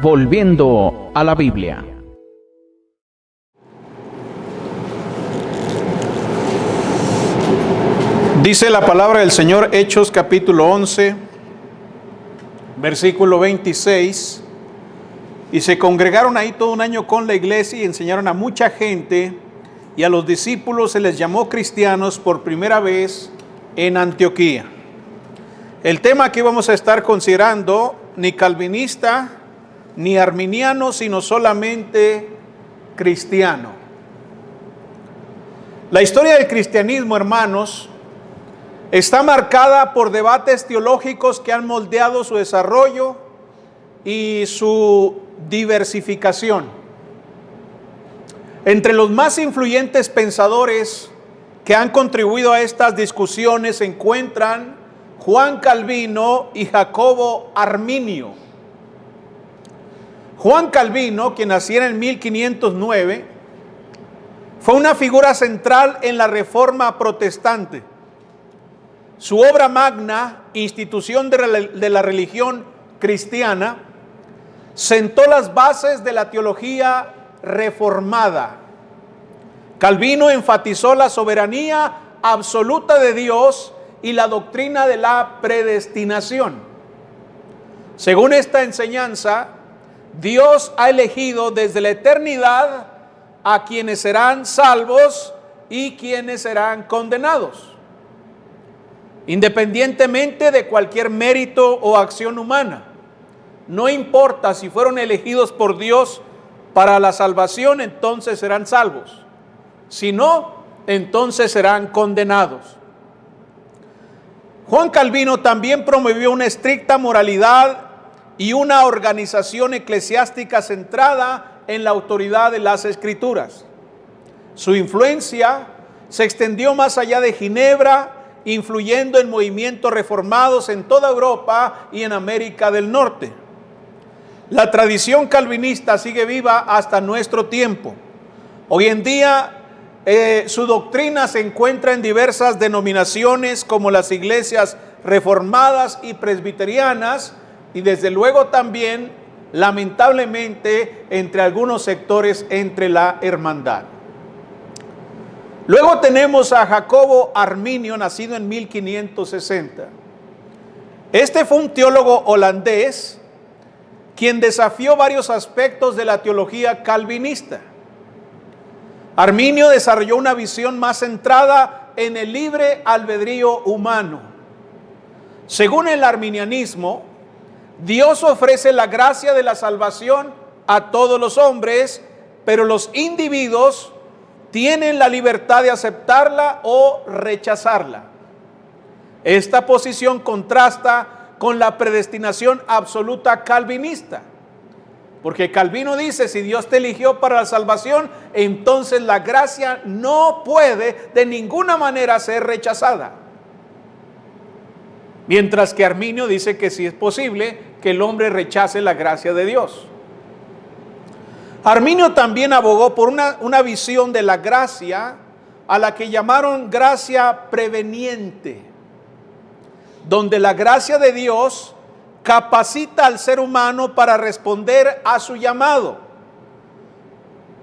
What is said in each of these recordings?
Volviendo a la Biblia. Dice la palabra del Señor, Hechos capítulo 11, versículo 26. Y se congregaron ahí todo un año con la iglesia y enseñaron a mucha gente, y a los discípulos se les llamó cristianos por primera vez en Antioquía. El tema que vamos a estar considerando, ni calvinista, ni arminiano, sino solamente cristiano. La historia del cristianismo, hermanos, está marcada por debates teológicos que han moldeado su desarrollo y su diversificación. Entre los más influyentes pensadores que han contribuido a estas discusiones se encuentran Juan Calvino y Jacobo Arminio. Juan Calvino, quien naciera en 1509, fue una figura central en la Reforma Protestante. Su obra magna, Institución de la Religión Cristiana, sentó las bases de la teología reformada. Calvino enfatizó la soberanía absoluta de Dios y la doctrina de la predestinación. Según esta enseñanza, Dios ha elegido desde la eternidad a quienes serán salvos y quienes serán condenados, independientemente de cualquier mérito o acción humana. No importa si fueron elegidos por Dios para la salvación, entonces serán salvos. Si no, entonces serán condenados. Juan Calvino también promovió una estricta moralidad y una organización eclesiástica centrada en la autoridad de las Escrituras. Su influencia se extendió más allá de Ginebra, influyendo en movimientos reformados en toda Europa y en América del Norte. La tradición calvinista sigue viva hasta nuestro tiempo. Hoy en día su doctrina se encuentra en diversas denominaciones como las iglesias reformadas y presbiterianas, y desde luego también, lamentablemente, entre algunos sectores entre la hermandad. Luego tenemos a Jacobo Arminio, nacido en 1560. Este fue un teólogo holandés quien desafió varios aspectos de la teología calvinista. Arminio desarrolló una visión más centrada en el libre albedrío humano. Según el arminianismo, Dios ofrece la gracia de la salvación a todos los hombres, pero los individuos tienen la libertad de aceptarla o rechazarla. Esta posición contrasta con la predestinación absoluta calvinista, porque Calvino dice: si Dios te eligió para la salvación, entonces la gracia no puede de ninguna manera ser rechazada. Mientras que Arminio dice que sí es posible que el hombre rechace la gracia de Dios. Arminio también abogó por una visión de la gracia a la que llamaron gracia preveniente, donde la gracia de Dios capacita al ser humano para responder a su llamado.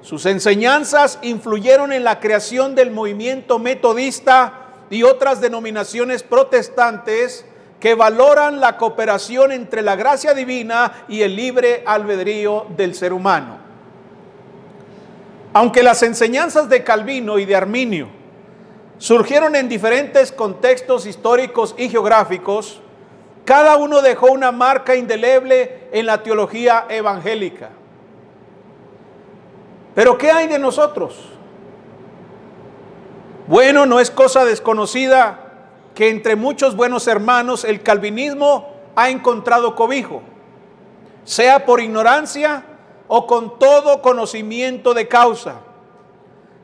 Sus enseñanzas influyeron en la creación del movimiento metodista y otras denominaciones protestantes que valoran la cooperación entre la gracia divina y el libre albedrío del ser humano. Aunque las enseñanzas de Calvino y de Arminio surgieron en diferentes contextos históricos y geográficos, cada uno dejó una marca indeleble en la teología evangélica. ¿Pero qué hay de nosotros? Bueno, no es cosa desconocida que entre muchos buenos hermanos el calvinismo ha encontrado cobijo, sea por ignorancia o con todo conocimiento de causa.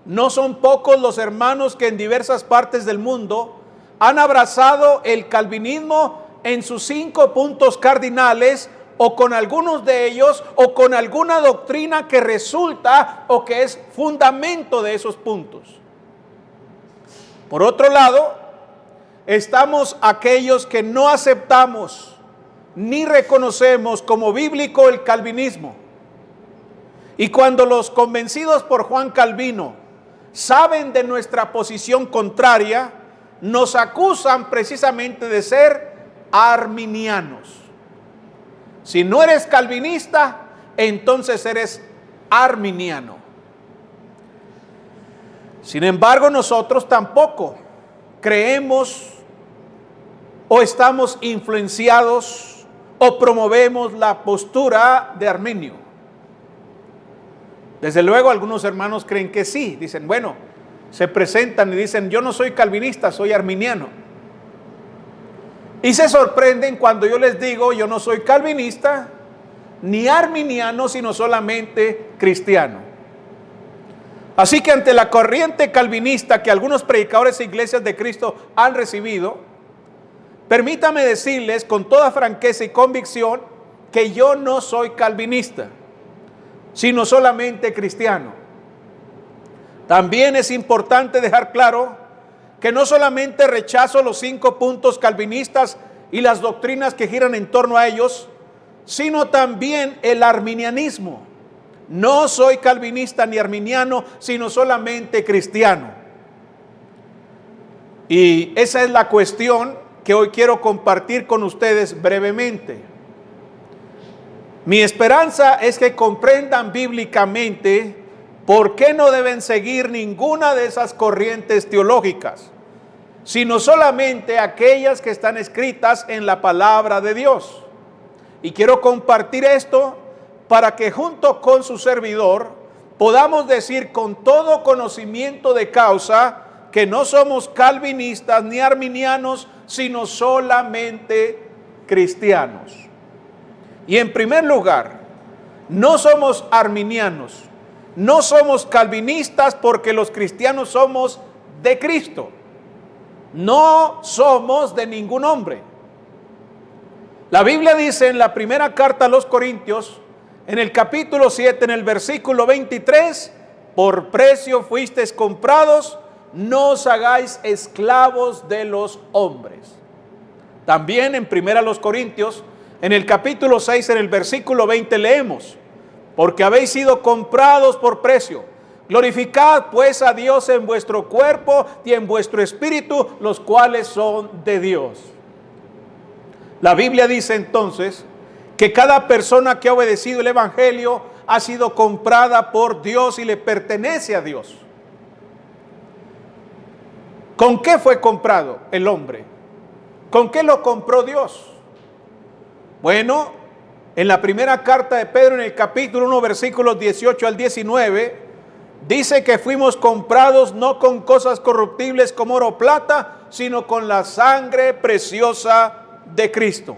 No son pocos los hermanos que en diversas partes del mundo han abrazado el calvinismo en sus 5 puntos cardinales, o con algunos de ellos, o con alguna doctrina que resulta o que es fundamento de esos puntos. Por otro lado, estamos aquellos que no aceptamos ni reconocemos como bíblico el calvinismo. Y cuando los convencidos por Juan Calvino saben de nuestra posición contraria, nos acusan precisamente de ser arminianos. Si no eres calvinista, entonces eres arminiano. Sin embargo, nosotros tampoco creemos o estamos influenciados o promovemos la postura de Arminio. Desde luego algunos hermanos creen que sí, dicen, bueno, se presentan y dicen, yo no soy calvinista, soy arminiano. Y se sorprenden cuando yo les digo, yo no soy calvinista ni arminiano, sino solamente cristiano. Así que ante la corriente calvinista que algunos predicadores e iglesias de Cristo han recibido, permítame decirles con toda franqueza y convicción que yo no soy calvinista, sino solamente cristiano. También es importante dejar claro que no solamente rechazo los 5 puntos calvinistas y las doctrinas que giran en torno a ellos, sino también el arminianismo. No soy calvinista ni arminiano, sino solamente cristiano. Y esa es la cuestión que hoy quiero compartir con ustedes brevemente. Mi esperanza es que comprendan bíblicamente por qué no deben seguir ninguna de esas corrientes teológicas, sino solamente aquellas que están escritas en la palabra de Dios. Y quiero compartir esto para que junto con su servidor podamos decir con todo conocimiento de causa que no somos calvinistas ni arminianos, sino solamente cristianos. Y en primer lugar, no somos arminianos, no somos calvinistas porque los cristianos somos de Cristo. No somos de ningún hombre. La Biblia dice en la primera carta a los Corintios, en el capítulo 7, en el versículo 23, por precio fuisteis comprados, no os hagáis esclavos de los hombres. También en primera a los Corintios, en el capítulo 6, en el versículo 20 leemos, porque habéis sido comprados por precio. Glorificad pues a Dios en vuestro cuerpo y en vuestro espíritu, los cuales son de Dios. La Biblia dice entonces que cada persona que ha obedecido el evangelio ha sido comprada por Dios y le pertenece a Dios. ¿Con qué fue comprado el hombre? ¿Con qué lo compró Dios? Bueno, en la primera carta de Pedro, en el capítulo 1, versículos 18 al 19, dice que fuimos comprados no con cosas corruptibles como oro o plata, sino con la sangre preciosa de Cristo.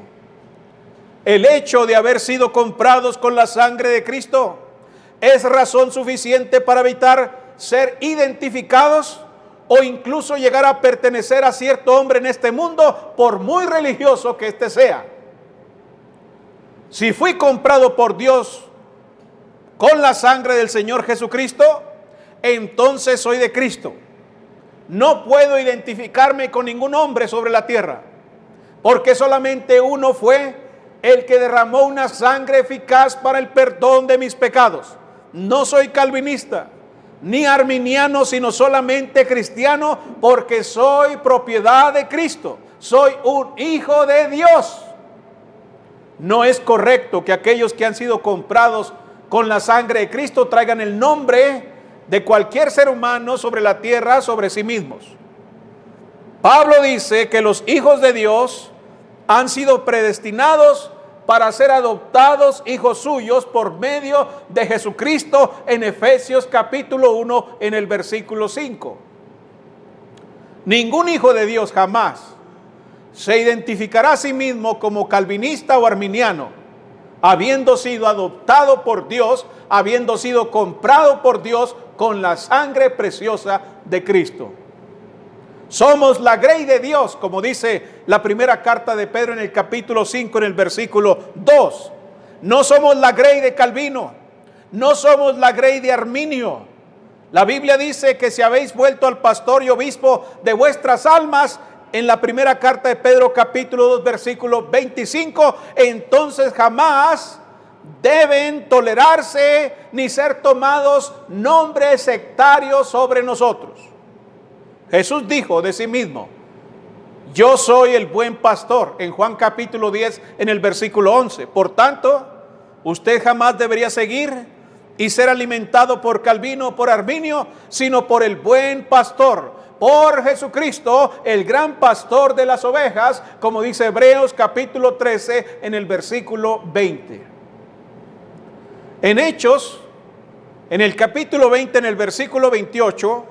El hecho de haber sido comprados con la sangre de Cristo es razón suficiente para evitar ser identificados o incluso llegar a pertenecer a cierto hombre en este mundo, por muy religioso que éste sea. Si fui comprado por Dios con la sangre del Señor Jesucristo, entonces soy de Cristo. No puedo identificarme con ningún hombre sobre la tierra, porque solamente uno fue el que derramó una sangre eficaz para el perdón de mis pecados. No soy calvinista ni arminiano, sino solamente cristiano, porque soy propiedad de Cristo. Soy un hijo de Dios. No es correcto que aquellos que han sido comprados con la sangre de Cristo traigan el nombre de cualquier ser humano sobre la tierra sobre sí mismos. Pablo dice que los hijos de Dios han sido predestinados para ser adoptados hijos suyos por medio de Jesucristo en Efesios capítulo 1 en el versículo 5. Ningún hijo de Dios jamás se identificará a sí mismo como calvinista o arminiano, habiendo sido adoptado por Dios, habiendo sido comprado por Dios con la sangre preciosa de Cristo. Somos la grey de Dios, como dice la primera carta de Pedro en el capítulo 5, en el versículo 2. No somos la grey de Calvino, no somos la grey de Arminio. La Biblia dice que si habéis vuelto al pastor y obispo de vuestras almas, en la primera carta de Pedro capítulo 2 versículo 25, entonces jamás deben tolerarse ni ser tomados nombres sectarios sobre nosotros. Jesús dijo de sí mismo: yo soy el buen pastor, en Juan capítulo 10 en el versículo 11. Por tanto, usted jamás debería seguir y ser alimentado por Calvino o por Arminio, sino por el buen pastor, por Jesucristo, el gran pastor de las ovejas, como dice Hebreos capítulo 13 en el versículo 20. En Hechos, en el capítulo 20, en el versículo 28,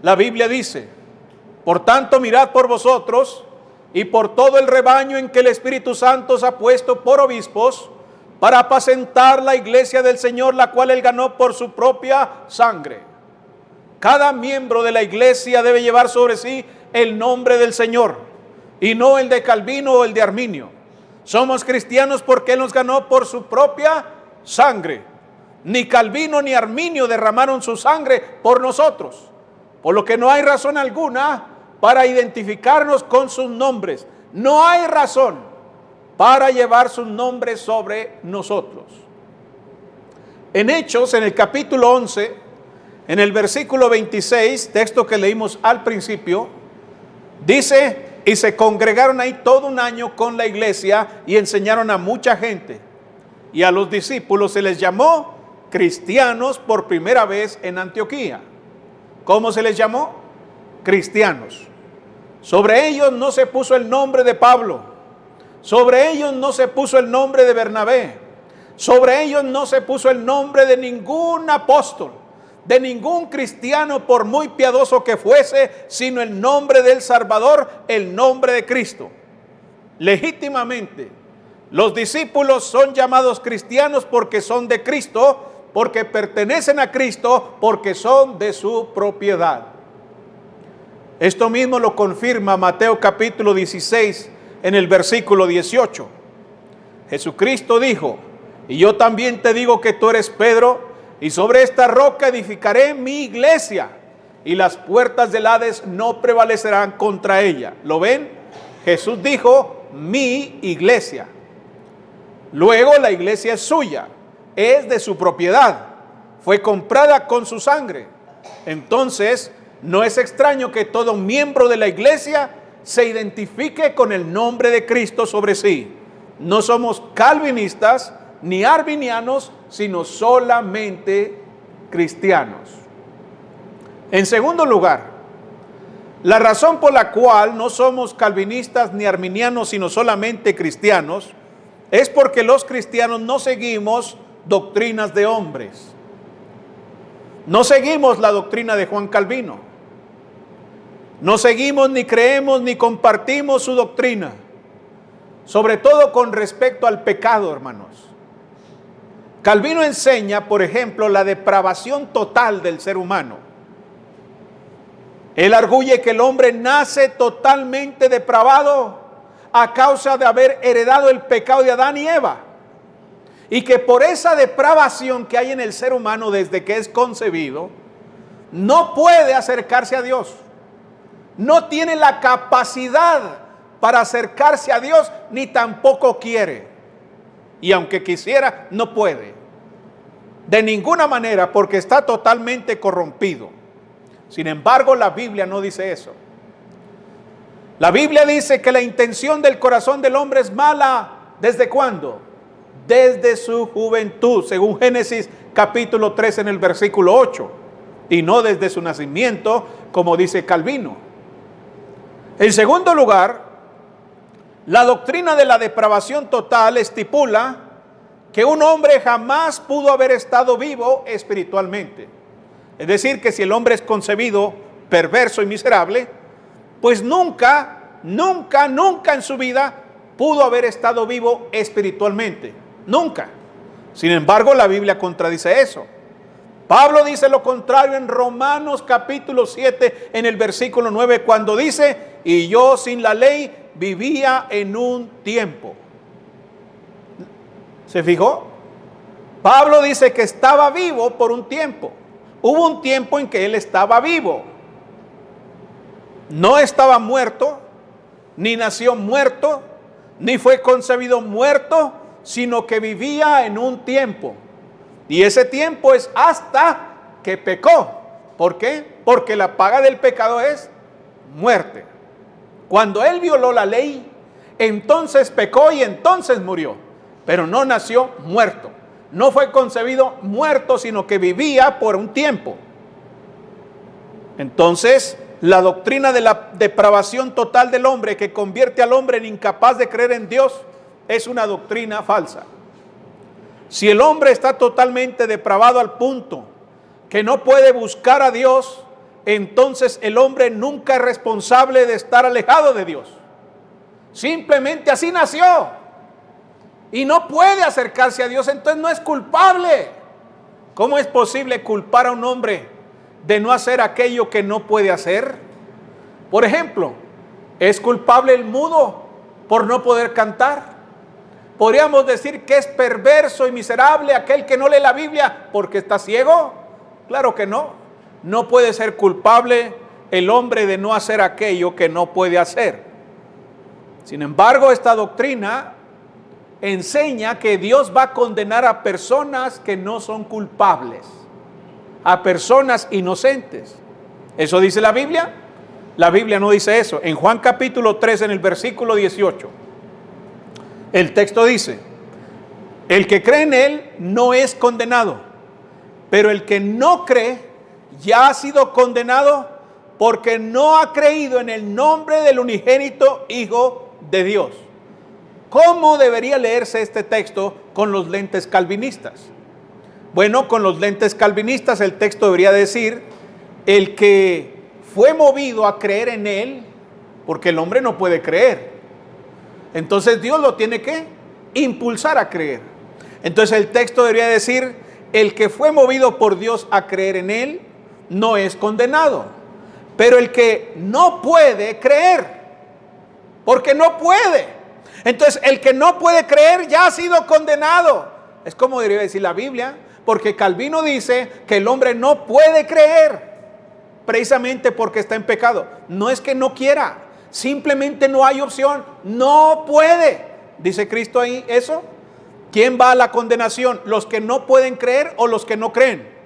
la Biblia dice: por tanto, mirad por vosotros y por todo el rebaño en que el Espíritu Santo os ha puesto por obispos, para apacentar la iglesia del Señor, la cual Él ganó por su propia sangre. Cada miembro de la iglesia debe llevar sobre sí el nombre del Señor, y no el de Calvino o el de Arminio. Somos cristianos porque Él nos ganó por su propia sangre. Ni Calvino ni Arminio derramaron su sangre por nosotros, por lo que no hay razón alguna para identificarnos con sus nombres. No hay razón para llevar sus nombres sobre nosotros. En Hechos, en el capítulo 11, en el versículo 26, texto que leímos al principio, dice: y se congregaron ahí todo un año con la iglesia y enseñaron a mucha gente. Y a los discípulos se les llamó cristianos por primera vez en Antioquía. ¿Cómo se les llamó? Cristianos. Sobre ellos no se puso el nombre de Pablo. Sobre ellos no se puso el nombre de Bernabé. Sobre ellos no se puso el nombre de ningún apóstol, de ningún cristiano, por muy piadoso que fuese, sino el nombre del Salvador, el nombre de Cristo. Legítimamente, los discípulos son llamados cristianos porque son de Cristo, porque pertenecen a Cristo, porque son de su propiedad. Esto mismo lo confirma Mateo capítulo 16 en el versículo 18. Jesucristo dijo: y yo también te digo que tú eres Pedro, y sobre esta roca edificaré mi iglesia, y las puertas del Hades no prevalecerán contra ella. ¿Lo ven? Jesús dijo: mi iglesia. Luego la iglesia es suya, es de su propiedad, fue comprada con su sangre. Entonces, no es extraño que todo miembro de la iglesia se identifique con el nombre de Cristo sobre sí. No somos calvinistas ni arminianos, sino solamente cristianos. En segundo lugar, la razón por la cual no somos calvinistas ni arminianos, sino solamente cristianos, es porque los cristianos no seguimos doctrinas de hombres. No seguimos la doctrina de Juan Calvino. No seguimos, ni creemos, ni compartimos su doctrina, sobre todo con respecto al pecado, hermanos. Calvino enseña, por ejemplo, la depravación total del ser humano. Él arguye que el hombre nace totalmente depravado a causa de haber heredado el pecado de Adán y Eva, y que por esa depravación que hay en el ser humano desde que es concebido, no puede acercarse a Dios. No tiene la capacidad para acercarse a Dios, ni tampoco quiere. Y aunque quisiera, no puede. De ninguna manera, porque está totalmente corrompido. Sin embargo, la Biblia no dice eso. La Biblia dice que la intención del corazón del hombre es mala. ¿Desde cuándo? Desde su juventud, según Génesis capítulo 3 en el versículo 8. Y no desde su nacimiento, como dice Calvino. En segundo lugar, la doctrina de la depravación total estipula que un hombre jamás pudo haber estado vivo espiritualmente. Es decir, que si el hombre es concebido perverso y miserable, pues nunca en su vida pudo haber estado vivo espiritualmente. Nunca. Sin embargo, la Biblia contradice eso. Pablo dice lo contrario en Romanos capítulo 7 en el versículo 9, cuando dice: y yo sin la ley vivía en un tiempo. ¿Se fijó? Pablo dice que estaba vivo por un tiempo. Hubo un tiempo en que él estaba vivo. no estaba muerto, ni nació muerto, ni fue concebido muerto, sino que vivía en un tiempo. Y ese tiempo es hasta que pecó. ¿Por qué? Porque la paga del pecado es muerte. Cuando él violó la ley, entonces pecó y entonces murió. Pero no nació muerto. No fue concebido muerto, sino que vivía por un tiempo. Entonces, la doctrina de la depravación total del hombre, que convierte al hombre en incapaz de creer en Dios, es una doctrina falsa. Si el hombre está totalmente depravado al punto que no puede buscar a Dios, entonces el hombre nunca es responsable de estar alejado de Dios. Simplemente así nació y no puede acercarse a Dios, entonces no es culpable. ¿Cómo es posible culpar a un hombre de no hacer aquello que no puede hacer? Por ejemplo, ¿es culpable el mudo por no poder cantar? ¿Podríamos decir que es perverso y miserable aquel que no lee la Biblia porque está ciego? Claro que no. No puede ser culpable el hombre de no hacer aquello que no puede hacer. Sin embargo, esta doctrina enseña que Dios va a condenar a personas que no son culpables, a personas inocentes. ¿Eso dice la Biblia? La Biblia no dice eso. En Juan capítulo 3, en el versículo 18, el texto dice: el que cree en Él no es condenado, pero el que no cree ya ha sido condenado porque no ha creído en el nombre del unigénito Hijo de Dios. ¿Cómo debería leerse este texto con los lentes calvinistas? Bueno, con los lentes calvinistas el texto debería decir: el que fue movido a creer en Él, porque el hombre no puede creer. Entonces Dios lo tiene que impulsar a creer. Entonces el texto debería decir: el que fue movido por Dios a creer en Él no es condenado. Pero el que no puede creer, porque no puede. Entonces el que no puede creer ya ha sido condenado. Es como debería decir la Biblia, porque Calvino dice que el hombre no puede creer precisamente porque está en pecado. No es que no quiera, simplemente no hay opción, no puede. ¿Dice Cristo ahí eso? ¿Quién va a la condenación? ¿Los que no pueden creer o los que no creen?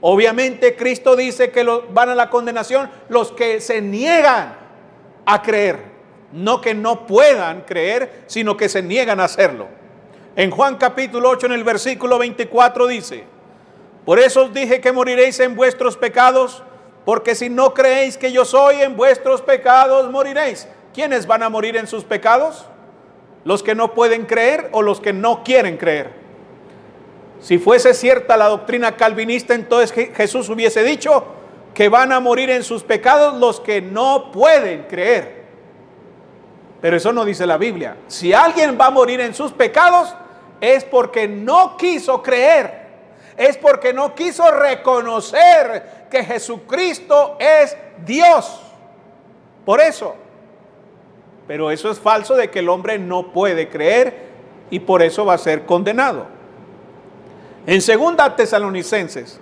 Obviamente Cristo dice que van a la condenación los que se niegan a creer. No que no puedan creer, sino que se niegan a hacerlo. En Juan capítulo 8, en el versículo 24 dice: por eso os dije que moriréis en vuestros pecados, porque si no creéis que yo soy, en vuestros pecados moriréis. ¿Quiénes van a morir en sus pecados? ¿Los que no pueden creer o los que no quieren creer? Si fuese cierta la doctrina calvinista, entonces Jesús hubiese dicho que van a morir en sus pecados los que no pueden creer. Pero eso no dice la Biblia. Si alguien va a morir en sus pecados, es porque no quiso creer. Es porque no quiso reconocer que Jesucristo es Dios. Por eso. Pero eso es falso, de que el hombre no puede creer y por eso va a ser condenado. En 2 Tesalonicenses,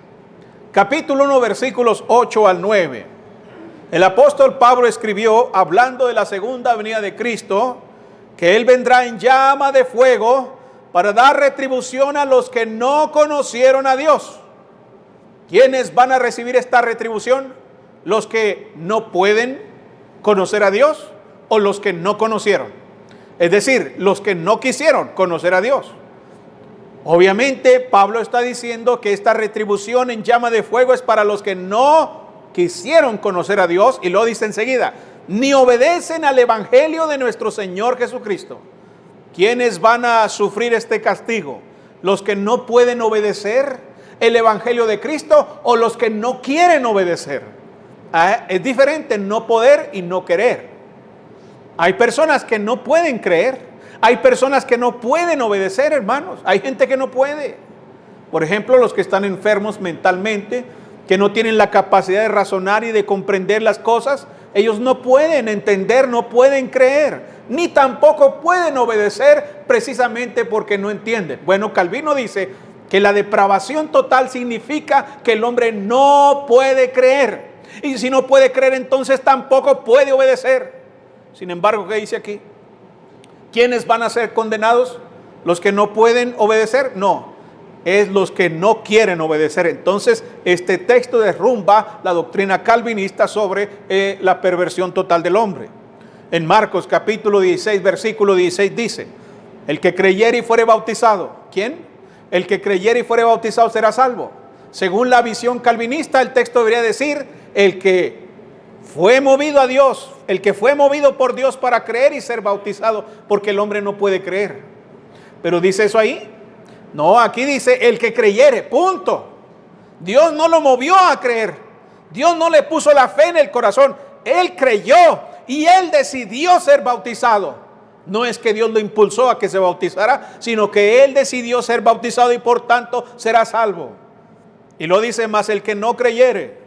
capítulo 1, versículos 8 al 9, el apóstol Pablo escribió, hablando de la segunda venida de Cristo, que Él vendrá en llama de fuego para dar retribución a los que no conocieron a Dios. ¿Quiénes van a recibir esta retribución? ¿Los que no pueden conocer a Dios o los que no conocieron? Es decir, los que no quisieron conocer a Dios. Obviamente Pablo está diciendo que esta retribución en llama de fuego es para los que no quisieron conocer a Dios, y lo dice enseguida: ni obedecen al evangelio de nuestro Señor Jesucristo. ¿Quiénes van a sufrir este castigo? ¿Los que no pueden obedecer el evangelio de Cristo o los que no quieren obedecer? Es diferente no poder y no querer. Hay personas que no pueden creer. Hay personas que no pueden obedecer, hermanos. Hay gente que no puede. Por ejemplo, los que están enfermos mentalmente, que no tienen la capacidad de razonar y de comprender las cosas. Ellos no pueden entender, no pueden creer, ni tampoco pueden obedecer precisamente porque no entienden. Bueno, Calvino dice que la depravación total significa que el hombre no puede creer. Y si no puede creer, entonces tampoco puede obedecer. Sin embargo, ¿qué dice aquí? ¿Quiénes van a ser condenados? ¿Los que no pueden obedecer? No, es los que no quieren obedecer. Entonces, este texto derrumba la doctrina calvinista sobre la perversión total del hombre. En Marcos capítulo 16, versículo 16 dice: el que creyere y fuere bautizado. ¿Quién? El que creyere y fuere bautizado será salvo. Según la visión calvinista, el texto debería decir: el que fue movido a Dios, el que fue movido por Dios para creer y ser bautizado, porque el hombre no puede creer. Pero dice eso ahí. No, aquí dice el que creyere, punto. Dios no lo movió a creer. Dios no le puso la fe en el corazón. Él creyó y él decidió ser bautizado. No es que Dios lo impulsó a que se bautizara, sino que él decidió ser bautizado y por tanto será salvo. Y lo dice: más el que no creyere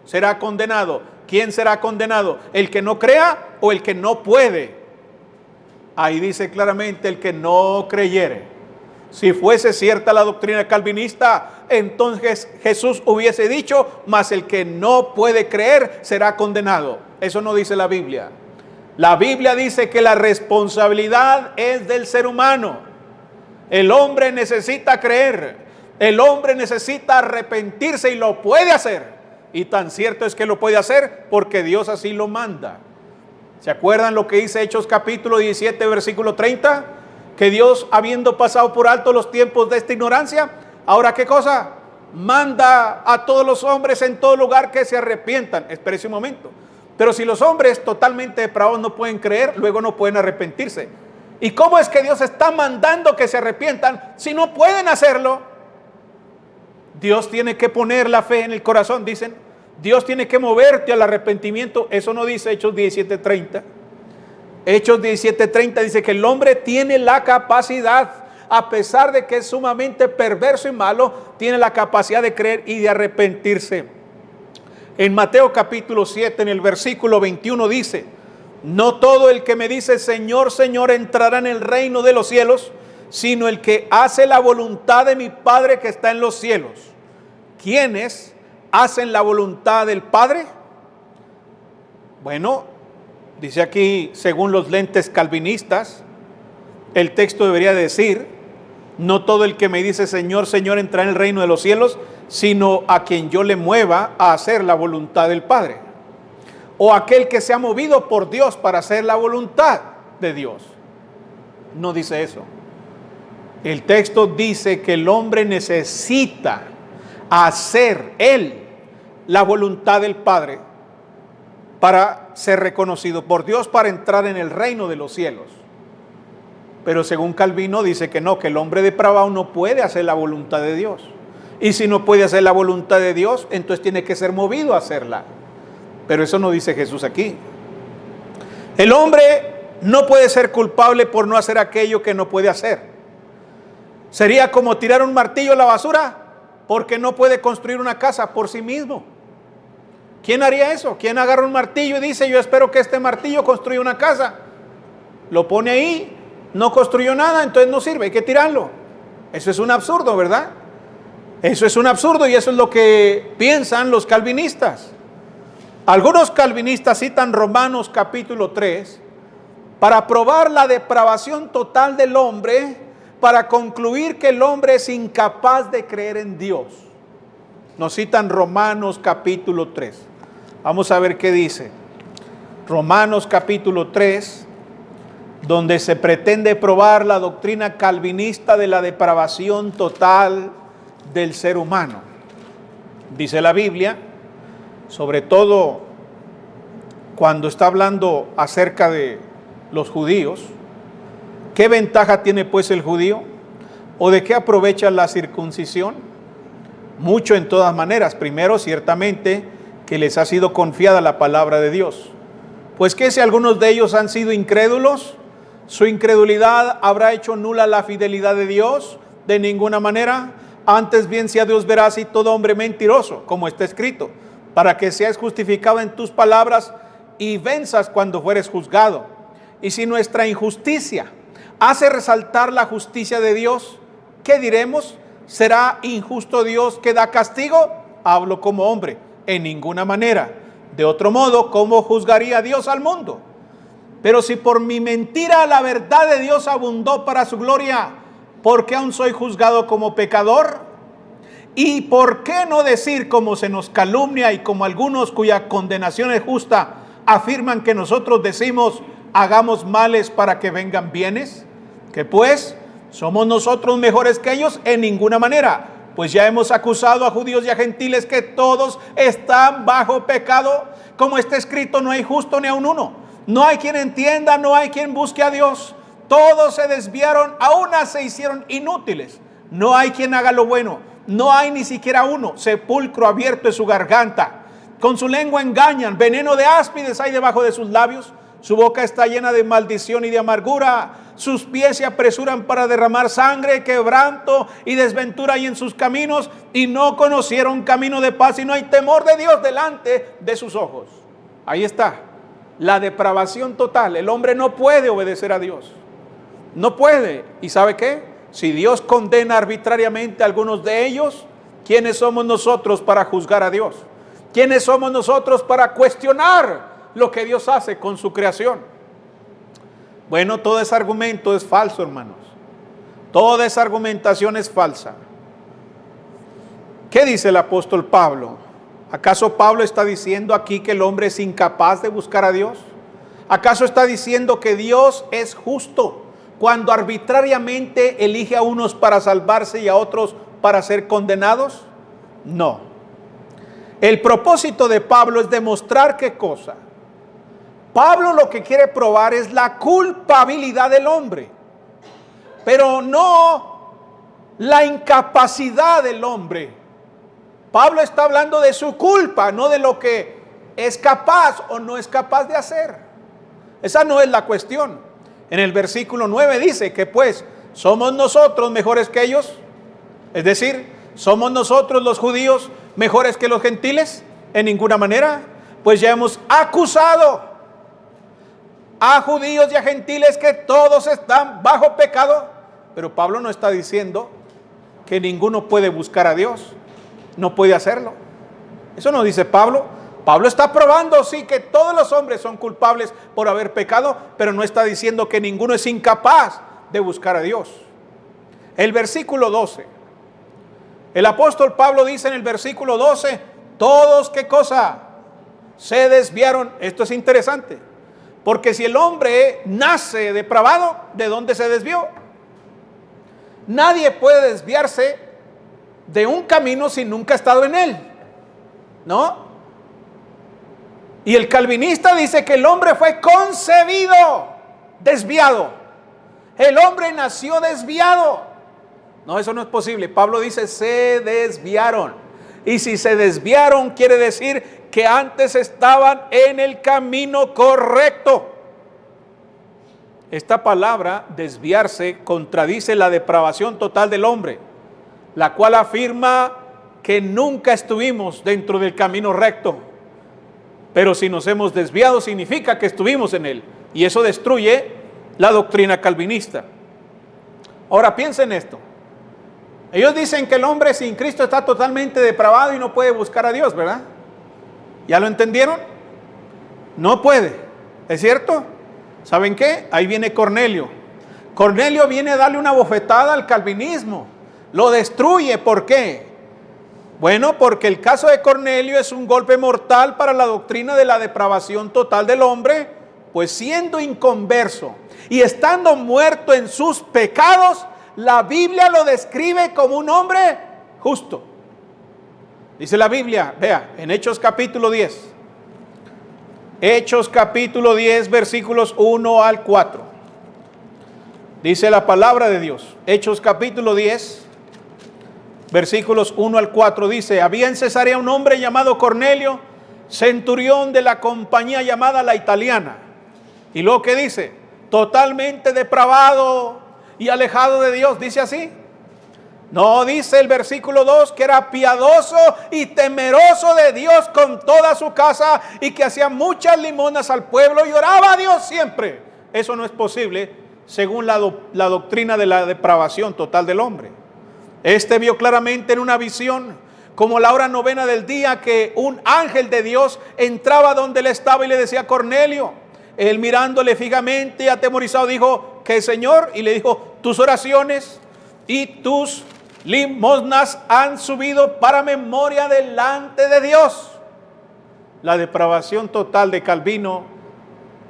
será condenado. ¿Quién será condenado? ¿El que no crea o el que no puede? Ahí dice claramente: el que no creyere. Si fuese cierta la doctrina calvinista, entonces Jesús hubiese dicho: mas el que no puede creer será condenado. Eso no dice la Biblia. La Biblia dice que la responsabilidad es del ser humano. El hombre necesita creer. El hombre necesita arrepentirse y lo puede hacer. Y tan cierto es que lo puede hacer porque Dios así lo manda. ¿Se acuerdan lo que dice Hechos capítulo 17, versículo 30? Que Dios, habiendo pasado por alto los tiempos de esta ignorancia, ahora ¿qué cosa? Manda a todos los hombres en todo lugar que se arrepientan. Espérese un momento. Pero si los hombres totalmente depravados no pueden creer, luego no pueden arrepentirse. ¿Y cómo es que Dios está mandando que se arrepientan si no pueden hacerlo? Dios tiene que poner la fe en el corazón, dicen. Dios tiene que moverte al arrepentimiento. Eso no dice Hechos 17:30. Hechos 17:30 dice que el hombre tiene la capacidad, a pesar de que es sumamente perverso y malo, tiene la capacidad de creer y de arrepentirse. En Mateo capítulo 7, en el versículo 21 dice: no todo el que me dice Señor, Señor entrará en el reino de los cielos, sino el que hace la voluntad de mi Padre que está en los cielos. ¿Quiénes hacen la voluntad del Padre? Bueno, dice aquí, según los lentes calvinistas, el texto debería decir: no todo el que me dice Señor, Señor entrará en el reino de los cielos, sino a quien yo le mueva a hacer la voluntad del Padre. O aquel que se ha movido por Dios para hacer la voluntad de Dios. No dice eso. El texto dice que el hombre necesita hacer él la voluntad del Padre para ser reconocido por Dios, para entrar en el reino de los cielos. Pero según Calvino dice que no, que el hombre depravado no puede hacer la voluntad de Dios. Y si no puede hacer la voluntad de Dios, entonces tiene que ser movido a hacerla. Pero eso no dice Jesús aquí. El hombre no puede ser culpable por no hacer aquello que no puede hacer. Sería como tirar un martillo a la basura porque no puede construir una casa por sí mismo. ¿Quién haría eso? ¿Quién agarra un martillo y dice yo espero que este martillo construya una casa? Lo pone ahí, no construyó nada, entonces no sirve, hay que tirarlo. Eso es un absurdo, ¿verdad? Eso es un absurdo y eso es lo que piensan los calvinistas. Algunos calvinistas citan Romanos capítulo 3 para probar la depravación total del hombre, para concluir que el hombre es incapaz de creer en Dios. Nos citan Romanos capítulo 3. Vamos a ver qué dice. Romanos capítulo 3, donde se pretende probar la doctrina calvinista de la depravación total del ser humano. Dice la Biblia, sobre todo cuando está hablando acerca de los judíos: ¿qué ventaja tiene pues el judío? ¿O de qué aprovecha la circuncisión? Mucho en todas maneras. Primero, ciertamente, que les ha sido confiada la palabra de Dios. Pues que si algunos de ellos han sido incrédulos, ¿su incredulidad habrá hecho nula la fidelidad de Dios? De ninguna manera. Antes bien sea Dios veraz y todo hombre mentiroso, como está escrito, para que seas justificado en tus palabras y venzas cuando fueres juzgado. Y si nuestra injusticia hace resaltar la justicia de Dios, ¿qué diremos? ¿Será injusto Dios que da castigo? Hablo como hombre. En ninguna manera. De otro modo, ¿cómo juzgaría Dios al mundo? Pero si por mi mentira la verdad de Dios abundó para su gloria, ¿por qué aún soy juzgado como pecador? ¿Y por qué no decir, como se nos calumnia y como algunos cuya condenación es justa, afirman que nosotros decimos, hagamos males para que vengan bienes? ¿Que pues somos nosotros mejores que ellos? En ninguna manera. Pues ya hemos acusado a judíos y a gentiles que todos están bajo pecado. Como está escrito, no hay justo ni aun uno. No hay quien entienda, no hay quien busque a Dios. Todos se desviaron, a una se hicieron inútiles. No hay quien haga lo bueno. No hay ni siquiera uno. Sepulcro abierto es su garganta. Con su lengua engañan. Veneno de áspides hay debajo de sus labios. Su boca está llena de maldición y de amargura. Sus pies se apresuran para derramar sangre, quebranto y desventura hay en sus caminos. Y no conocieron camino de paz y no hay temor de Dios delante de sus ojos. Ahí está. La depravación total. El hombre no puede obedecer a Dios. No puede. ¿Y sabe qué? Si Dios condena arbitrariamente a algunos de ellos, ¿quiénes somos nosotros para juzgar a Dios? ¿Quiénes somos nosotros para cuestionar lo que Dios hace con su creación? Bueno, todo ese argumento es falso, hermanos. Toda esa argumentación es falsa. ¿Qué dice el apóstol Pablo? ¿Acaso Pablo está diciendo aquí que el hombre es incapaz de buscar a Dios? ¿Acaso está diciendo que Dios es justo cuando arbitrariamente elige a unos para salvarse y a otros para ser condenados? No. El propósito de Pablo es demostrar qué cosa. Pablo lo que quiere probar es la culpabilidad del hombre, pero no la incapacidad del hombre. Pablo está hablando de su culpa, no de lo que es capaz o no es capaz de hacer. Esa no es la cuestión. En el versículo 9 dice que pues, ¿somos nosotros mejores que ellos? Es decir, ¿somos nosotros los judíos mejores que los gentiles? En ninguna manera. Pues ya hemos acusado a judíos y a gentiles que todos están bajo pecado. Pero Pablo no está diciendo que ninguno puede buscar a Dios. No puede hacerlo. Eso no dice Pablo. Pablo está probando, sí, que todos los hombres son culpables por haber pecado, pero no está diciendo que ninguno es incapaz de buscar a Dios. El versículo 12. El apóstol Pablo dice en el versículo 12, todos, ¿qué cosa? Se desviaron. Esto es interesante, porque si el hombre nace depravado, ¿de dónde se desvió? Nadie puede desviarse de un camino si nunca ha estado en él, ¿no? Y el calvinista dice que el hombre fue concebido desviado. El hombre nació desviado. No, eso no es posible. Pablo dice, se desviaron. Y si se desviaron, quiere decir que antes estaban en el camino correcto. Esta palabra, desviarse, contradice la depravación total del hombre, la cual afirma que nunca estuvimos dentro del camino recto. Pero si nos hemos desviado, significa que estuvimos en él. Y eso destruye la doctrina calvinista. Ahora piensen esto. Ellos dicen que el hombre sin Cristo está totalmente depravado y no puede buscar a Dios, ¿verdad? ¿Ya lo entendieron? No puede. ¿Es cierto? ¿Saben qué? Ahí viene Cornelio. Cornelio viene a darle una bofetada al calvinismo. Lo destruye. ¿Por qué? Bueno, porque el caso de Cornelio es un golpe mortal para la doctrina de la depravación total del hombre, pues siendo inconverso y estando muerto en sus pecados, la Biblia lo describe como un hombre justo. Dice la Biblia, vea, en Hechos capítulo 10. Hechos capítulo 10, versículos 1 al 4. Dice la palabra de Dios. Hechos capítulo 10. Versículos 1 al 4 dice, había en Cesarea un hombre llamado Cornelio, centurión de la compañía llamada La Italiana. Y luego que dice, totalmente depravado y alejado de Dios, dice así. No, dice el versículo 2 que era piadoso y temeroso de Dios con toda su casa y que hacía muchas limonas al pueblo y oraba a Dios siempre. Eso no es posible según la doctrina de la depravación total del hombre. Este vio claramente en una visión como la hora novena del día, que un ángel de Dios entraba donde él estaba y le decía: Cornelio. Él, mirándole fijamente, atemorizado, dijo: ¿qué, Señor? Y le dijo: tus oraciones y tus limosnas han subido para memoria delante de Dios. La depravación total de Calvino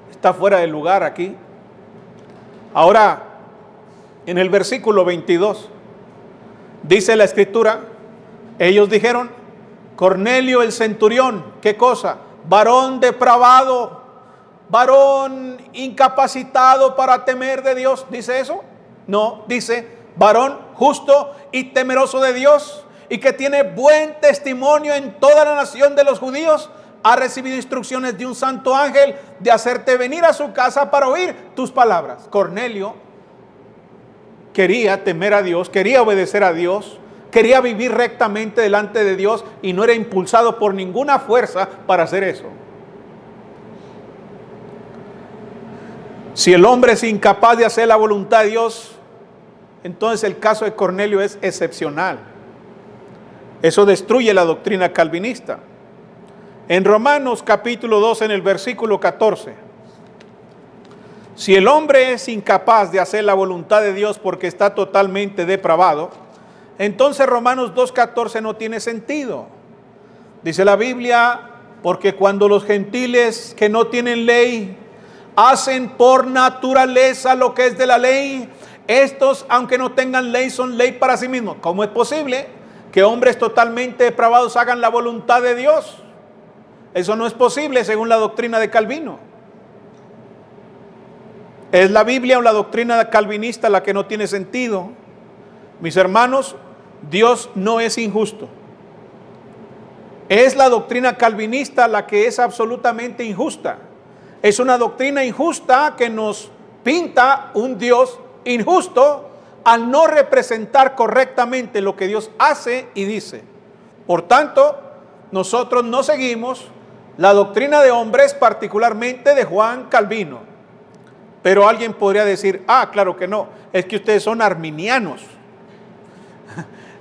está fuera de lugar aquí. Ahora, en el versículo 22, dice la Escritura, ellos dijeron: Cornelio el centurión, ¿qué cosa? Varón depravado, varón incapacitado para temer de Dios. ¿Dice eso? No, dice varón justo y temeroso de Dios, y que tiene buen testimonio en toda la nación de los judíos. Ha recibido instrucciones de un santo ángel de hacerte venir a su casa para oír tus palabras. Cornelio quería temer a Dios, quería obedecer a Dios, quería vivir rectamente delante de Dios, y no era impulsado por ninguna fuerza para hacer eso. Si el hombre es incapaz de hacer la voluntad de Dios, entonces el caso de Cornelio es excepcional. Eso destruye la doctrina calvinista. En Romanos capítulo 2, en el versículo 14, si el hombre es incapaz de hacer la voluntad de Dios porque está totalmente depravado, entonces Romanos 2:14 no tiene sentido. Dice la Biblia: porque cuando los gentiles que no tienen ley hacen por naturaleza lo que es de la ley, estos, aunque no tengan ley, son ley para sí mismos. ¿Cómo es posible que hombres totalmente depravados hagan la voluntad de Dios? Eso no es posible según la doctrina de Calvino. ¿Es la Biblia o la doctrina calvinista la que no tiene sentido? Mis hermanos, Dios no es injusto. Es la doctrina calvinista la que es absolutamente injusta. Es una doctrina injusta que nos pinta un Dios injusto al no representar correctamente lo que Dios hace y dice. Por tanto, nosotros no seguimos la doctrina de hombres, particularmente de Juan Calvino. Pero alguien podría decir: ah, claro que no, es que ustedes son arminianos.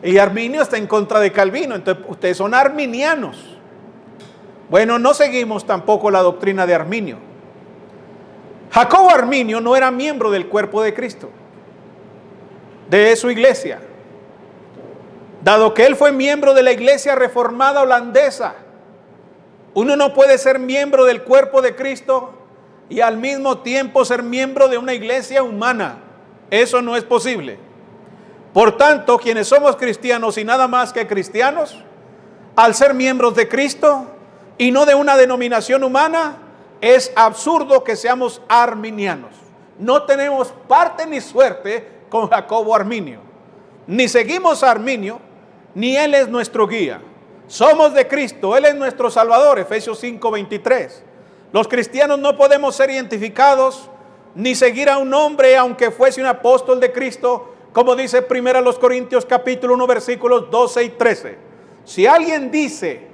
Y Arminio está en contra de Calvino, entonces ustedes son arminianos. Bueno, no seguimos tampoco la doctrina de Arminio. Jacobo Arminio no era miembro del cuerpo de Cristo, de su iglesia, dado que él fue miembro de la iglesia reformada holandesa. Uno no puede ser miembro del cuerpo de Cristo y al mismo tiempo ser miembro de una iglesia humana. Eso no es posible. Por tanto, quienes somos cristianos y nada más que cristianos, al ser miembros de Cristo y no de una denominación humana, es absurdo que seamos arminianos. No tenemos parte ni suerte con Jacobo Arminio. Ni seguimos a Arminio, ni él es nuestro guía. Somos de Cristo, Él es nuestro Salvador, Efesios 5:23. Los cristianos no podemos ser identificados ni seguir a un hombre aunque fuese un apóstol de Cristo, como dice 1 Corintios capítulo 1 versículos 12 y 13. Si alguien dice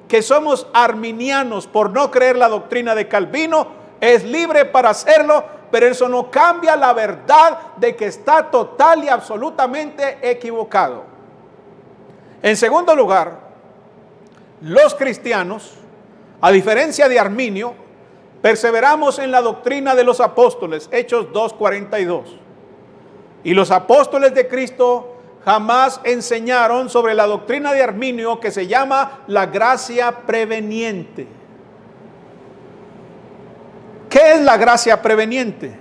que somos arminianos por no creer la doctrina de Calvino, es libre para hacerlo, pero eso no cambia la verdad de que está total y absolutamente equivocado. En segundo lugar, los cristianos, a diferencia de Arminio, perseveramos en la doctrina de los apóstoles, Hechos 2:42. Y los apóstoles de Cristo jamás enseñaron sobre la doctrina de Arminio, que se llama la gracia preveniente. ¿Qué es la gracia preveniente?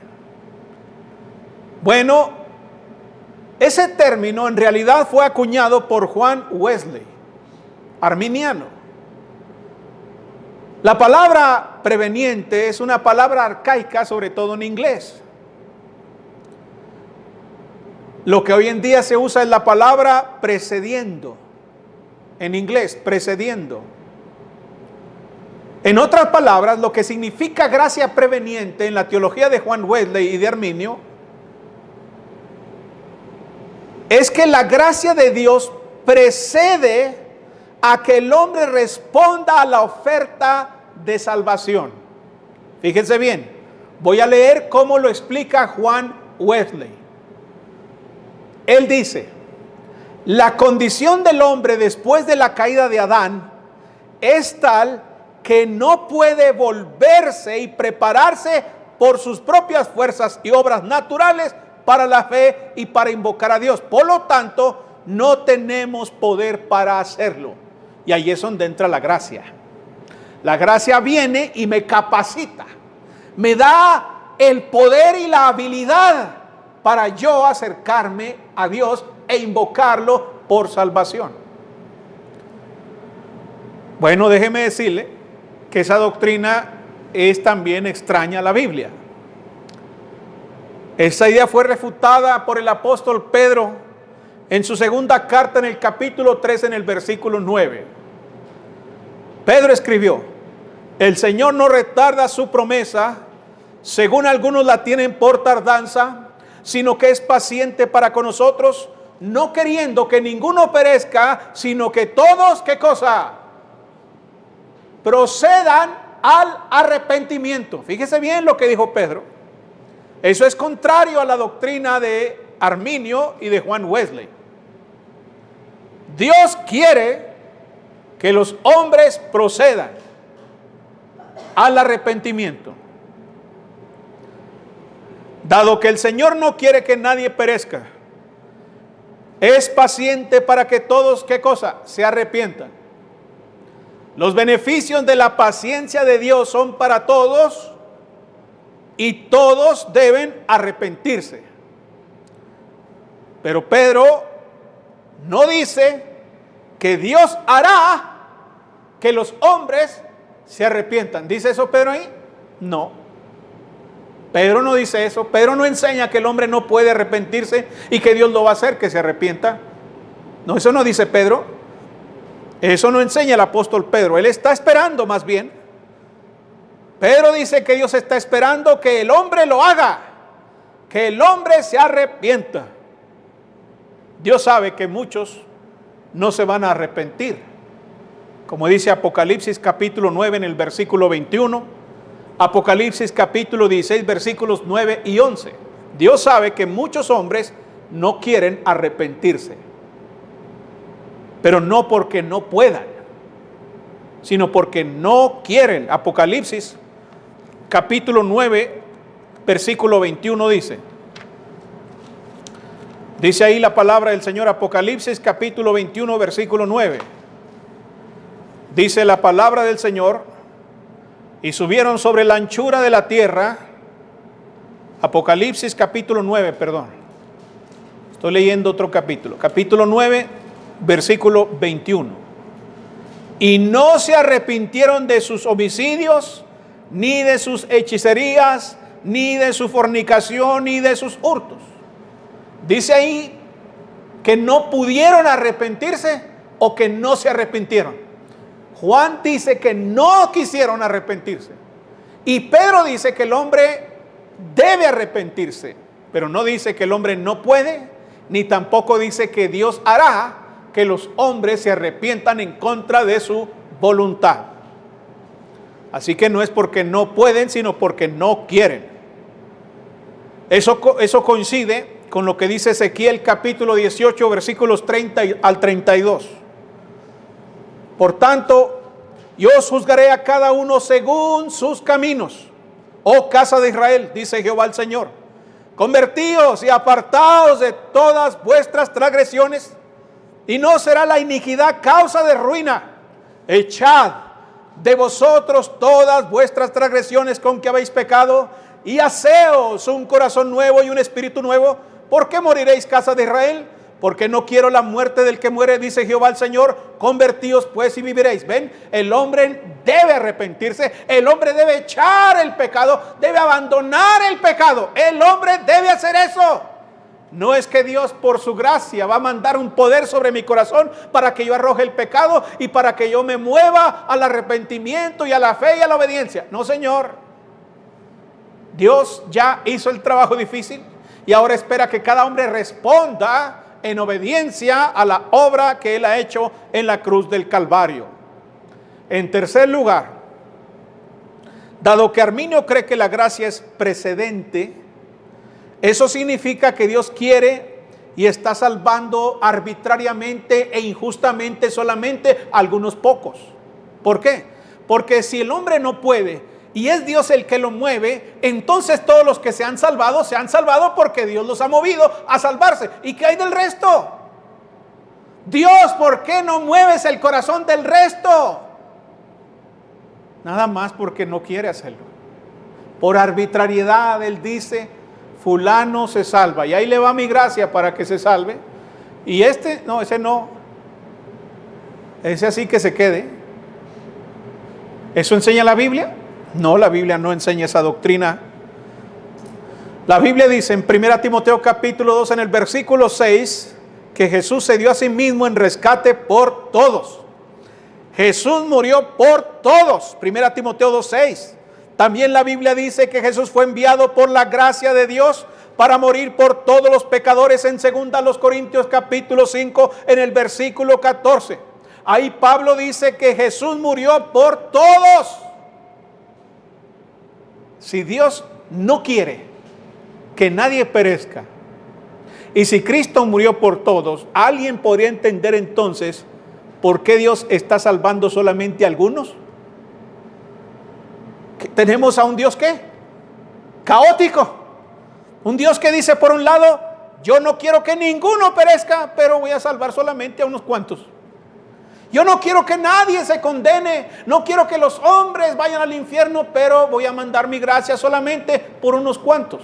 Bueno, ese término en realidad fue acuñado por Juan Wesley, arminiano. La palabra preveniente es una palabra arcaica, sobre todo en inglés. Lo que hoy en día se usa es la palabra precediendo, en inglés, precediendo. En otras palabras, lo que significa gracia preveniente en la teología de Juan Wesley y de Arminio es que la gracia de Dios precede a que el hombre responda a la oferta de salvación. Fíjense bien, voy a leer cómo lo explica Juan Wesley. Él dice: La condición del hombre después de la caída de Adán es tal que no puede volverse y prepararse por sus propias fuerzas y obras naturales para la fe y para invocar a Dios. Por lo tanto, no tenemos poder para hacerlo. Y ahí es donde entra la gracia. La gracia viene y me capacita, me da el poder y la habilidad para yo acercarme a Dios e invocarlo por salvación. Bueno, déjeme decirle que esa doctrina es también extraña a la Biblia. Esa idea fue refutada por el apóstol Pedro en su segunda carta en el capítulo 3 en el versículo 9. Pedro escribió: el Señor no retarda su promesa, según algunos la tienen por tardanza, sino que es paciente para con nosotros, no queriendo que ninguno perezca, sino que todos, ¿qué cosa? Procedan al arrepentimiento. Fíjese bien lo que dijo Pedro. Eso es contrario a la doctrina de Arminio y de Juan Wesley. Dios quiere que los hombres procedan al arrepentimiento. Dado que el Señor no quiere que nadie perezca, es paciente para que todos, ¿qué cosa? Se arrepientan. Los beneficios de la paciencia de Dios son para todos y todos deben arrepentirse. Pero Pedro no dice que Dios hará que los hombres se arrepientan. ¿Dice eso Pedro ahí? No. Pedro no dice eso. Pedro no enseña que el hombre no puede arrepentirse y que Dios lo va a hacer que se arrepienta. No, eso no dice Pedro. Eso no enseña el apóstol Pedro. Él está esperando más bien. Pedro dice que Dios está esperando que el hombre lo haga, que el hombre se arrepienta. Dios sabe que muchos no se van a arrepentir. Como dice Apocalipsis capítulo 9 en el versículo 21, Apocalipsis capítulo 16 versículos 9 y 11. Dios sabe que muchos hombres no quieren arrepentirse, pero no porque no puedan, sino porque no quieren. Apocalipsis capítulo 9 versículo 21 dice ahí la palabra del Señor. Apocalipsis capítulo 21 versículo 9. Dice la palabra del Señor: y subieron sobre la anchura de la tierra. Apocalipsis capítulo 9, perdón. Estoy leyendo otro capítulo. Capítulo 9, versículo 21. Y no se arrepintieron de sus homicidios, ni de sus hechicerías, ni de su fornicación, ni de sus hurtos. Dice ahí que no pudieron arrepentirse o que no se arrepintieron. Juan dice que no quisieron arrepentirse. Y Pedro dice que el hombre debe arrepentirse, pero no dice que el hombre no puede, ni tampoco dice que Dios hará que los hombres se arrepientan en contra de su voluntad. Así que no es porque no pueden, sino porque no quieren. Eso coincide con lo que dice Ezequiel capítulo 18 versículos 30 al 32. Por tanto, yo os juzgaré a cada uno según sus caminos, oh casa de Israel, dice Jehová el Señor. Convertíos y apartaos de todas vuestras transgresiones, y no será la iniquidad causa de ruina. Echad de vosotros todas vuestras transgresiones con que habéis pecado, y haceos un corazón nuevo y un espíritu nuevo. ¿Por qué moriréis, casa de Israel? Porque no quiero la muerte del que muere, dice Jehová el Señor. Convertíos pues y viviréis. Ven, el hombre debe arrepentirse, el hombre debe echar el pecado, debe abandonar el pecado. El hombre debe hacer eso. No es que Dios por su gracia va a mandar un poder sobre mi corazón para que yo arroje el pecado y para que yo me mueva al arrepentimiento y a la fe y a la obediencia. No, Señor. Dios ya hizo el trabajo difícil y ahora espera que cada hombre responda en obediencia a la obra que Él ha hecho en la cruz del Calvario. En tercer lugar, dado que Arminio cree que la gracia es precedente, eso significa que Dios quiere y está salvando arbitrariamente e injustamente solamente a algunos pocos. ¿Por qué? Porque si el hombre no puede y es Dios el que lo mueve, entonces todos los que se han salvado porque Dios los ha movido a salvarse. ¿Y qué hay del resto? Dios, ¿por qué no mueves el corazón del resto? Nada más porque no quiere hacerlo. Por arbitrariedad Él dice, fulano se salva, y ahí le va mi gracia para que se salve, y ese no, ese así que se quede. ¿Eso enseña la Biblia? No, la Biblia no enseña esa doctrina. La Biblia dice en 1 Timoteo capítulo 2 en el versículo 6 que Jesús se dio a sí mismo en rescate por todos. Jesús murió por todos. 1 Timoteo 2:6. También la Biblia dice que Jesús fue enviado por la gracia de Dios para morir por todos los pecadores en 2 Corintios capítulo 5 en el versículo 14. Ahí Pablo dice que Jesús murió por todos. Si Dios no quiere que nadie perezca, y si Cristo murió por todos, ¿alguien podría entender entonces por qué Dios está salvando solamente a algunos? Tenemos a un Dios ¿qué? Caótico. Un Dios que dice por un lado, yo no quiero que ninguno perezca, pero voy a salvar solamente a unos cuantos. Yo no quiero que nadie se condene, no quiero que los hombres vayan al infierno, pero voy a mandar mi gracia solamente por unos cuantos.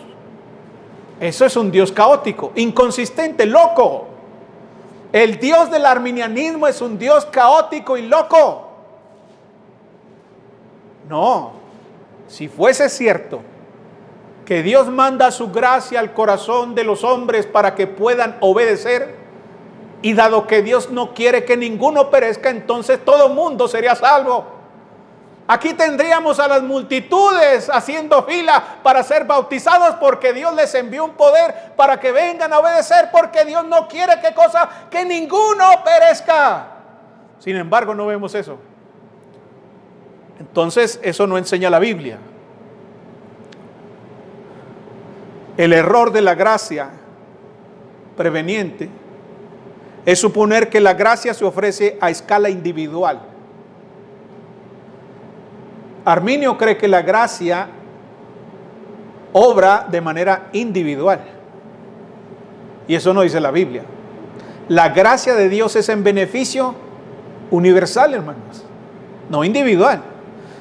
Eso es un Dios caótico, inconsistente, loco. El Dios del arminianismo es un Dios caótico y loco. No, si fuese cierto que Dios manda su gracia al corazón de los hombres para que puedan obedecer, y dado que Dios no quiere que ninguno perezca, entonces todo mundo sería salvo. Aquí tendríamos a las multitudes haciendo fila para ser bautizados porque Dios les envió un poder para que vengan a obedecer, porque Dios no quiere que ninguno perezca. Sin embargo, no vemos eso. Entonces, eso no enseña la Biblia. El error de la gracia preveniente es suponer que la gracia se ofrece a escala individual. Arminio cree que la gracia obra de manera individual. Y eso no dice la Biblia. La gracia de Dios es en beneficio universal, hermanos. No individual,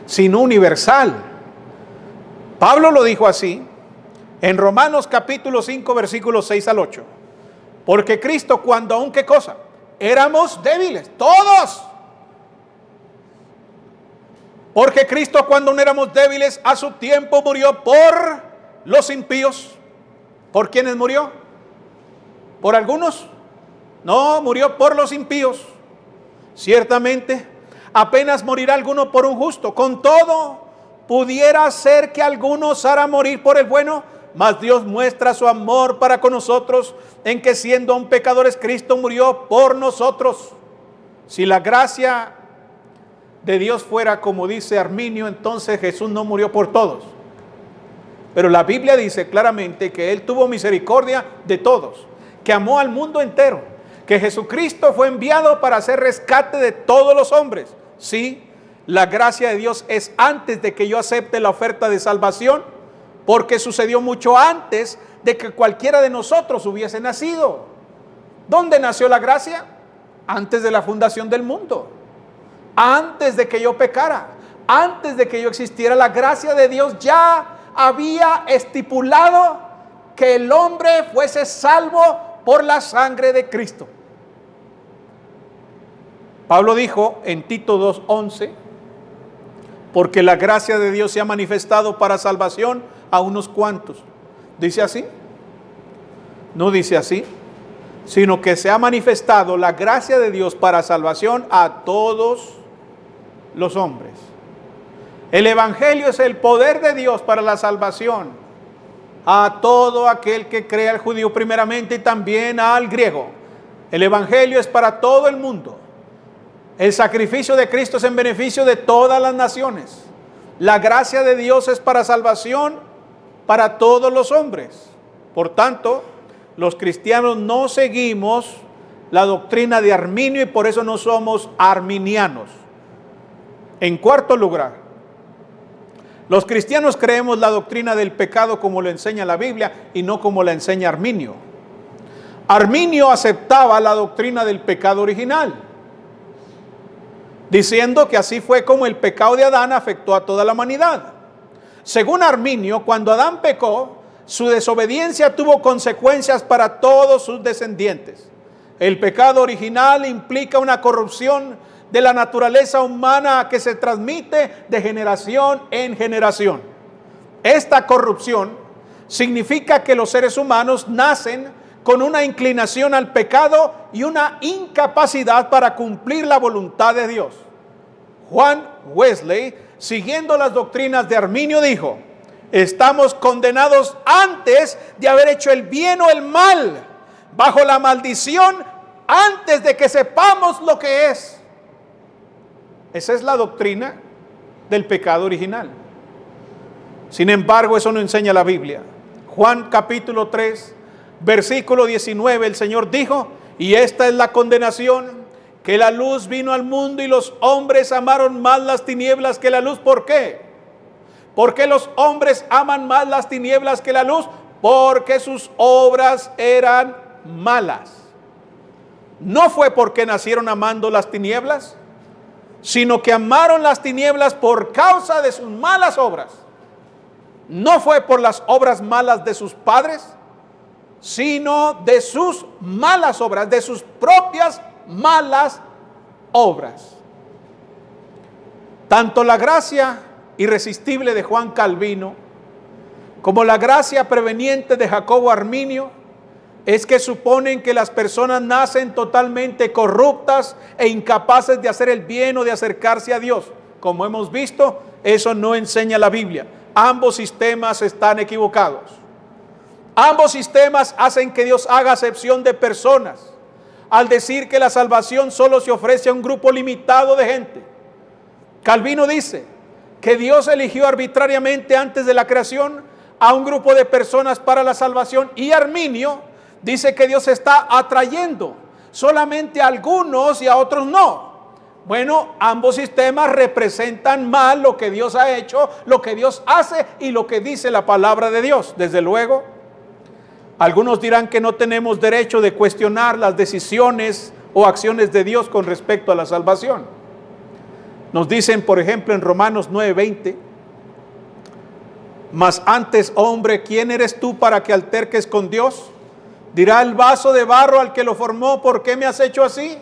sino universal. Pablo lo dijo así en Romanos capítulo 5, versículos 6 al 8. Porque Cristo, cuando aún, ¿qué cosa? Éramos débiles, todos. Porque Cristo, cuando aún éramos débiles, a su tiempo murió por los impíos. ¿Por quiénes murió? ¿Por algunos? No, murió por los impíos. Ciertamente, apenas morirá alguno por un justo. Con todo, pudiera ser que algunos hará morir por el bueno, mas Dios muestra su amor para con nosotros en que siendo aún pecadores Cristo murió por nosotros. Si la gracia de Dios fuera como dice Arminio, entonces Jesús no murió por todos. Pero la Biblia dice claramente que Él tuvo misericordia de todos, que amó al mundo entero, que Jesucristo fue enviado para hacer rescate de todos los hombres. Sí, la gracia de Dios es antes de que yo acepte la oferta de salvación, porque sucedió mucho antes de que cualquiera de nosotros hubiese nacido. ¿Dónde nació la gracia? Antes de la fundación del mundo. Antes de que yo pecara, antes de que yo existiera, la gracia de Dios ya había estipulado que el hombre fuese salvo por la sangre de Cristo. Pablo dijo en Tito 2:11, porque la gracia de Dios se ha manifestado para salvación a unos cuantos. ¿Dice así? No dice así, sino que se ha manifestado la gracia de Dios para salvación a todos los hombres. El Evangelio es el poder de Dios para la salvación a todo aquel que cree, al judío primeramente y también al griego. El Evangelio es para todo el mundo. El sacrificio de Cristo es en beneficio de todas las naciones. La gracia de Dios es para salvación para todos los hombres. Por tanto, los cristianos no seguimos la doctrina de Arminio y por eso no somos arminianos. En cuarto lugar, los cristianos creemos la doctrina del pecado como lo enseña la Biblia y no como la enseña Arminio. Arminio aceptaba la doctrina del pecado original, diciendo que así fue como el pecado de Adán afectó a toda la humanidad. Según Arminio, cuando Adán pecó, su desobediencia tuvo consecuencias para todos sus descendientes. El pecado original implica una corrupción de la naturaleza humana que se transmite de generación en generación. Esta corrupción significa que los seres humanos nacen con una inclinación al pecado y una incapacidad para cumplir la voluntad de Dios. Juan Wesley, siguiendo las doctrinas de Arminio, dijo: estamos condenados antes de haber hecho el bien o el mal, bajo la maldición antes de que sepamos lo que es. Esa es la doctrina del pecado original. Sin embargo, eso no enseña la Biblia. Juan capítulo 3, versículo 19, el Señor dijo: y esta es la condenación, que la luz vino al mundo y los hombres amaron más las tinieblas que la luz. ¿Por qué? ¿Por qué los hombres aman más las tinieblas que la luz? Porque sus obras eran malas. No fue porque nacieron amando las tinieblas, sino que amaron las tinieblas por causa de sus malas obras. No fue por las obras malas de sus padres, sino de sus malas obras, de sus propias malas obras. Tanto la gracia irresistible de Juan Calvino como la gracia preveniente de Jacobo Arminio es que suponen que las personas nacen totalmente corruptas e incapaces de hacer el bien o de acercarse a Dios. Como hemos visto, eso no enseña la Biblia. Ambos sistemas están equivocados. Ambos sistemas hacen que Dios haga acepción de personas al decir que la salvación solo se ofrece a un grupo limitado de gente. Calvino dice que Dios eligió arbitrariamente antes de la creación a un grupo de personas para la salvación, y Arminio dice que Dios está atrayendo solamente a algunos y a otros no. Bueno, ambos sistemas representan mal lo que Dios ha hecho, lo que Dios hace y lo que dice la palabra de Dios. Desde luego, algunos dirán que no tenemos derecho de cuestionar las decisiones o acciones de Dios con respecto a la salvación. Nos dicen, por ejemplo, en Romanos 9:20, mas antes, hombre, ¿quién eres tú para que alterques con Dios? Dirá el vaso de barro al que lo formó: ¿por qué me has hecho así?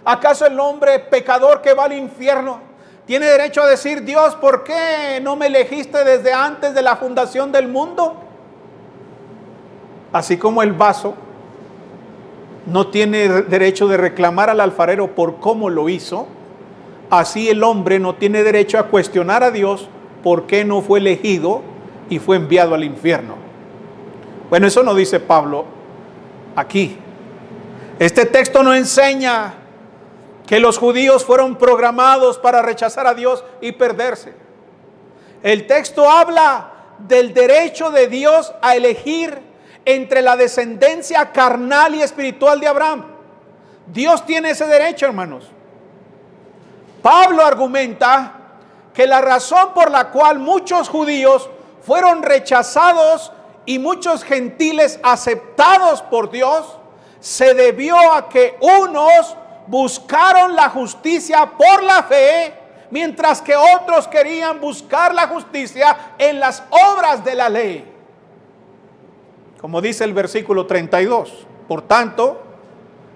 ¿Acaso el hombre pecador que va al infierno tiene derecho a decir: Dios, ¿por qué no me elegiste desde antes de la fundación del mundo? Así como el vaso no tiene derecho de reclamar al alfarero por cómo lo hizo, así el hombre no tiene derecho a cuestionar a Dios por qué no fue elegido y fue enviado al infierno. Bueno, eso no dice Pablo aquí. Este texto no enseña que los judíos fueron programados para rechazar a Dios y perderse. El texto habla del derecho de Dios a elegir entre la descendencia carnal y espiritual de Abraham. Dios tiene ese derecho, hermanos. Pablo argumenta que la razón por la cual muchos judíos fueron rechazados y muchos gentiles aceptados por Dios se debió a que unos buscaron la justicia por la fe, mientras que otros querían buscar la justicia en las obras de la ley. Como dice el versículo 32, por tanto,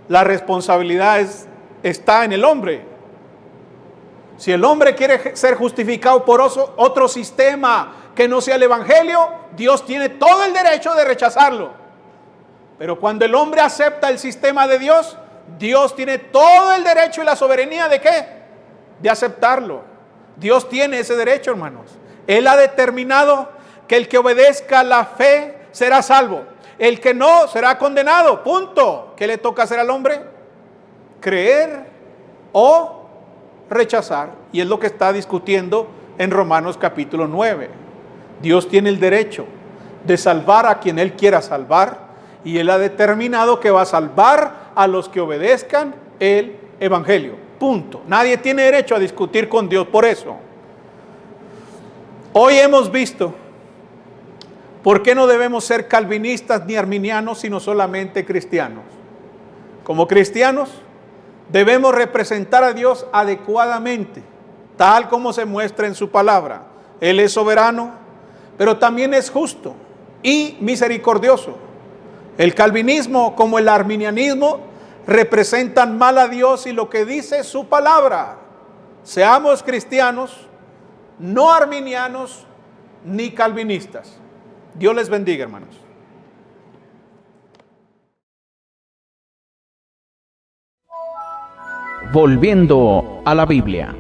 la responsabilidad está en el hombre. Si el hombre quiere ser justificado por otro sistema que no sea el evangelio, Dios tiene todo el derecho de rechazarlo. Pero cuando el hombre acepta el sistema de Dios, Dios tiene todo el derecho y la soberanía ¿de qué? De aceptarlo. Dios tiene ese derecho, hermanos. Él ha determinado que el que obedezca la fe será salvo. El que no será condenado. Punto. ¿Qué le toca hacer al hombre? Creer o rechazar. Y es lo que está discutiendo en Romanos capítulo 9. Dios tiene el derecho de salvar a quien Él quiera salvar y Él ha determinado que va a salvar a los que obedezcan el Evangelio. Punto. Nadie tiene derecho a discutir con Dios por eso. Hoy hemos visto por qué no debemos ser calvinistas ni arminianos, sino solamente cristianos. Como cristianos debemos representar a Dios adecuadamente, tal como se muestra en su palabra. Él es soberano, pero también es justo y misericordioso. El calvinismo como el arminianismo representan mal a Dios y lo que dice su palabra. Seamos cristianos, no arminianos ni calvinistas. Dios les bendiga, hermanos. Volviendo a la Biblia.